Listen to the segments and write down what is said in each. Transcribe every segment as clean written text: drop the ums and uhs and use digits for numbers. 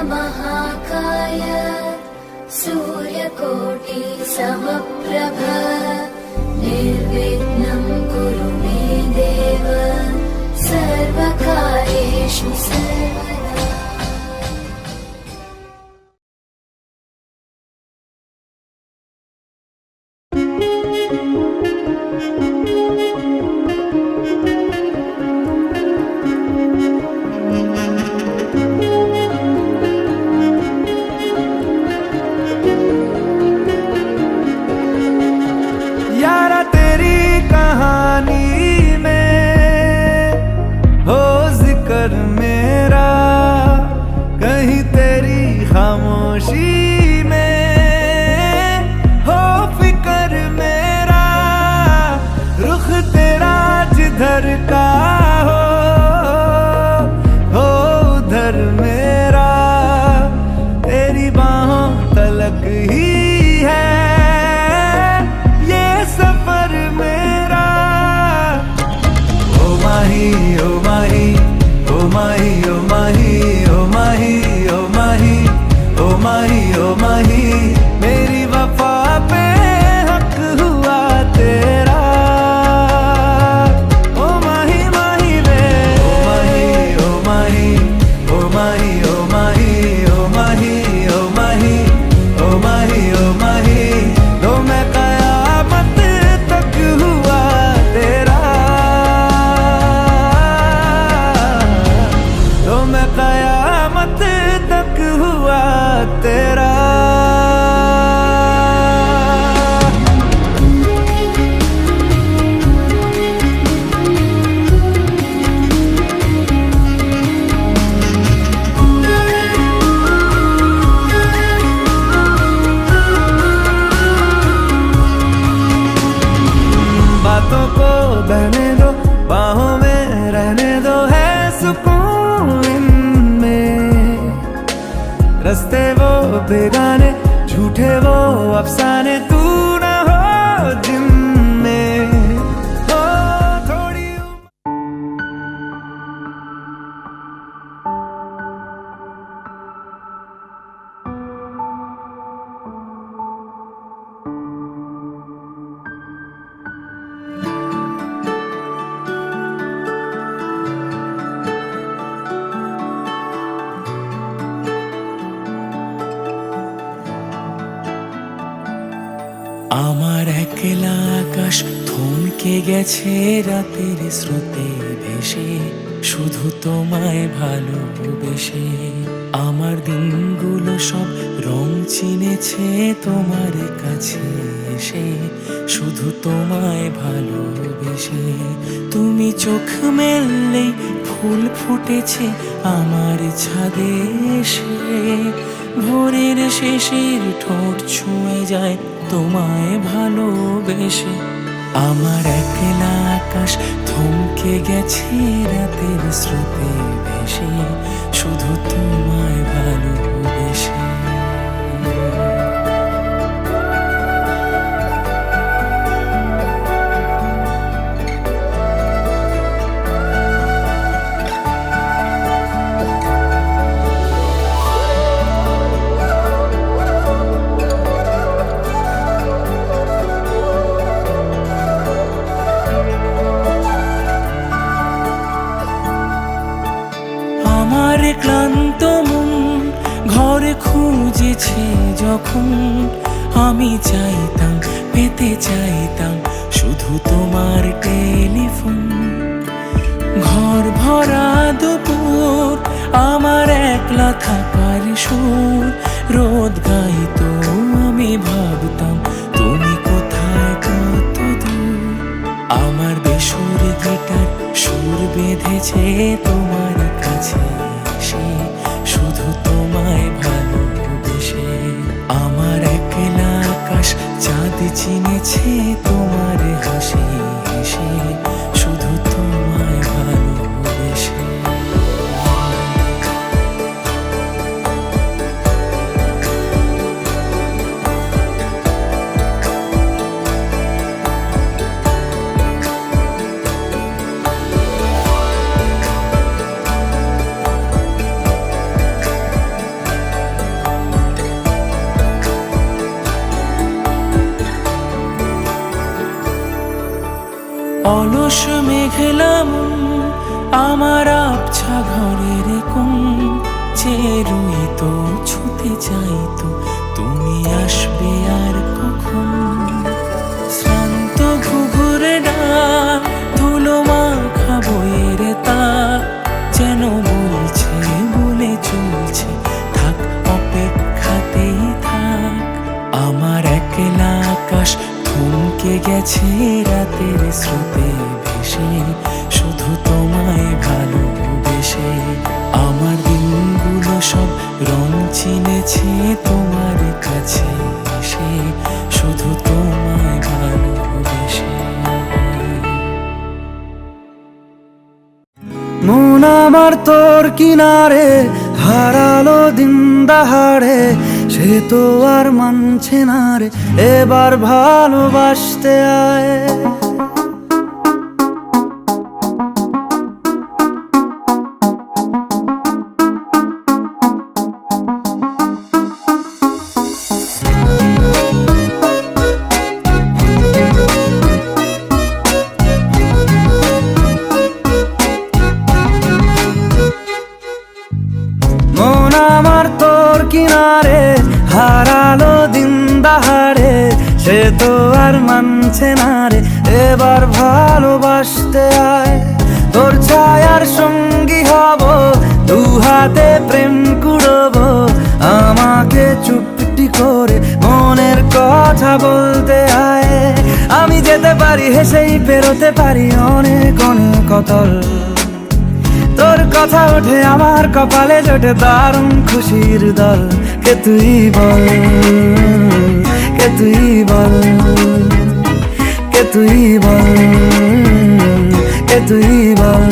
महाकाय सूर्यकोटि समप्रभ निर्विघ्नं कुरु मे देव सर्वकार्येषु सर्वदा। रस्ते वो बेगाने झूठे वो अफसाने तू ना हो जिनमें हो थोड़ी। আমার একলা আকাশ থমকে গেছে রাতের স্রোতে ভেসে, শুধু তোমায় ভালোবেসে। আমার দিনগুলো সব রং চিনেছে তোমার কাছে এসে, শুধু তোমায় ভালোবেসে। তুমি চোখ মেললেই ফুল ফুটেছে আমার ছাদে এসে, ভোরের শেষের ঠোঁট ছুঁয়ে যায় তোমায় ভালোবেসে। আমার একলা আকাশ থমকে গেছে রাতের স্রোতে ভেসে, শুধু তোমায় ভালোবেসে। আমার ক্লান্ত মন ঘরে খুঁজেছে যখন, আমি চাইতাম পেতে চাইতাম শুধু তোমার টেলিফোন। ঘর ভরা দুপুর আমার একলা থাকার সুর রোদ গাইতো, আমি ভাবতাম তুমি কোথায় কত দূর। আমার বেসুর গিটার সুর বেঁধেছে তোমার কাছে এসে, শুধু তোমায় ভালোবেসে। আমার একলা আকাশ চাঁদ চিনেছে তোমার হাসি হেসে, শুধু তোমায় ভালোবেসে। আমার আবছা ঘরের কোণ চেয়ে রইতো, ছুতে চাইতো তুমি আসবে আর কখন। শ্রান্ত ঘুঘুরে ডাক, ধুলো মাখা বইয়ের তাক যেন বলছে, বলে চলছে থাক, অপেক্ষাতেই থাক। আমার একলা আকাশ থমকে গেছে রাতের স্রোতে ভেসে, শুধু তোমায় ভালোবেসে। আমার দিনগুলো সব রং চিনেছে তোমার কাছে এসে, শুধু তোমায় ভালোবেসে। মন আমার তোর কিনারে হারালো দিন দাহাড়ে, সে তো আর মানছে না রে এবার ভালোবাসতে আয়। মন আমার তোর কিনারে হারালো দিন দাহাড়ে, সে তো আর মানছে না রে এবার ভালোবাসতে আয়। তোর ছায়ার সঙ্গী হব, দু হাতে প্রেম কুড়বো, আমাকে চুপটি করে মনের কথা বলতে আয়। আমি যেতে পারি হেসেই পেরোতে পারি অনেক অনেক অতল, তোর কথা ওঠে আমার কপালে জোটে দারুণ খুশির দল। কে তুই বল, কে তুই বল, কে তুই বল, কে তুই বল।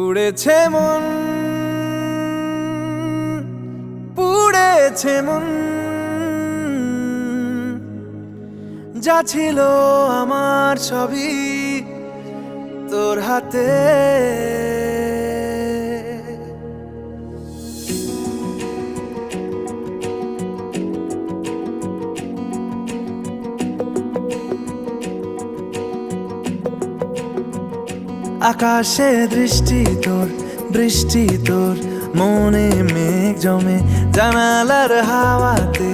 উড়েছে মন, পুড়েছে মন, যা ছিল আমার সবই তোর হাতে। আকাশে দৃষ্টি তোর, বৃষ্টি তোর, মনে মেঘ জমে, জানালার হাওয়াতে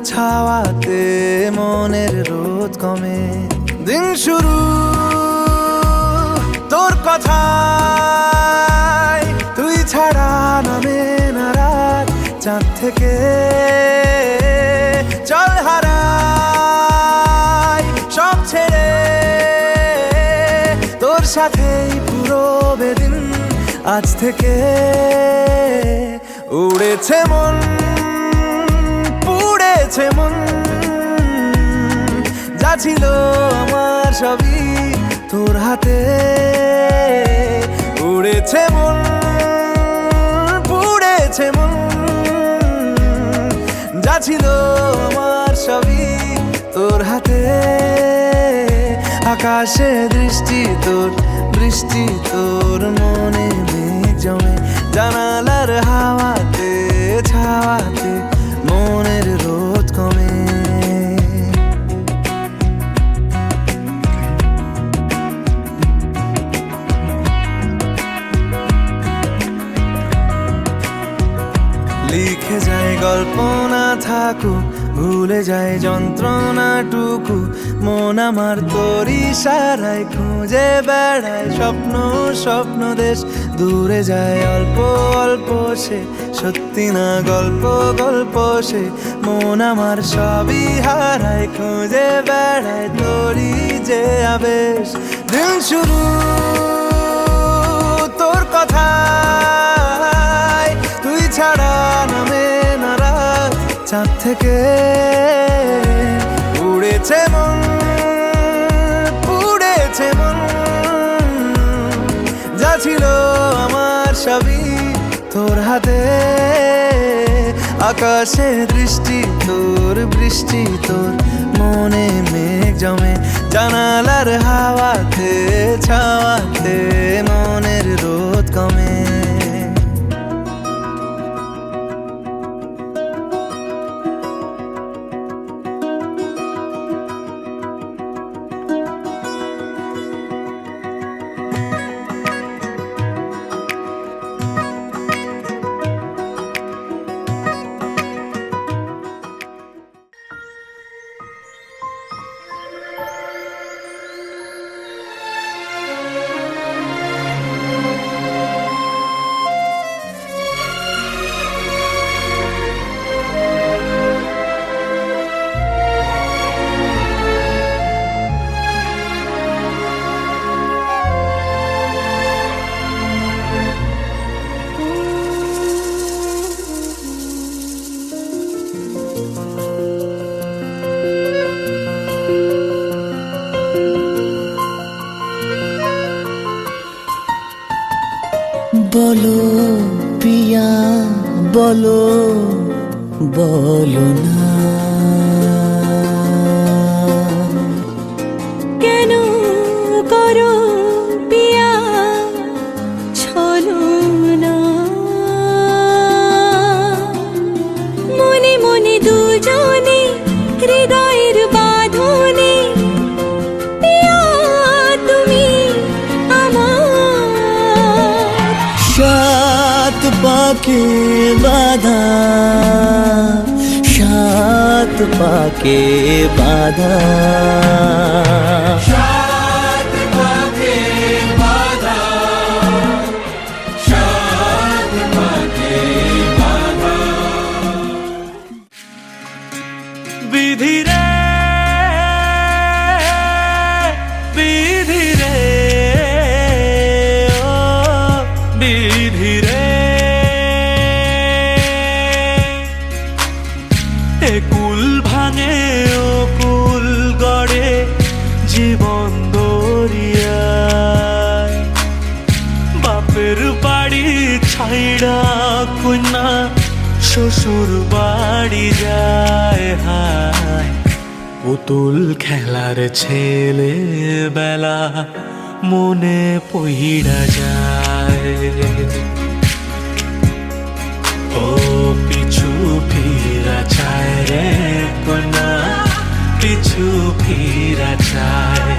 ছাওয়াতে মনের রোদ কমে। দিন শুরু তোর কথায়, তুই ছাড়া নামে না রাত, চাঁদ থেকে চল হারাই সব ছেড়ে, তোর সাথেই পুরো বেদিন আজ থেকে। উড়েছে মন, পুড়েছে মন, যা ছিল আমার সবই তোর হাতে। উড়েছে মন, পুড়েছে মন, যা ছিল আমার সবই তোর হাতে। আকাশে দৃষ্টি তোর, বৃষ্টি তোর, মনে মেঘ জমে, জানালার হাওয়াতে ছাওয়াতে মনের রোদ কমে। লিখে যায় গল্প না থাকুক, ভুলে যায় যন্ত্রণাটুকু। মন আমার তোর ইশারায় খুঁজে বেড়ায় স্বপ্ন স্বপ্ন দেশ। দূরে যায় অল্প অল্প সে, সত্যি না গল্প গল্প সে। মন আমার সবই হারায় খুঁজে বেড়ায় তোরই যে আবেশ। দিন শুরু তোর কথায়, তুই ছাড়া নামে না রাত। চাঁদ থেকে উড়েছে মন, পুড়েছে মন। যা ছিল আমার সবই তোর হাতে। আকাশে দৃষ্টি তোর, বৃষ্টি তোর, মনে মেঘ জমে জানালার হাওয়াতে ছাওয়াতে। মনের রোদ কমে। বলো পিয়া বলো, বলো না কেন করো পিয়া ছলো না। মনে মনে দুজনে হৃদয়ের বাঁধনে পিয়া তুমি আমার। সাত পাকে বাধা, সাত পাকে বাধা। বিধি রে বিধি রে ও বিধি রে। এ কুল ভাঙে ও কুল গড়ে জীবন দরিয়ায়। বাপের বাড়ি ছাইড়া কন্যা শ্বশুর বাড়ি যায় হায়। পুতুল খেলার ছেলে বেলা মনে পইড়া যায়। ও পিছু ফিরা চায় রে কন্যা, পিছু ফিরা চায়।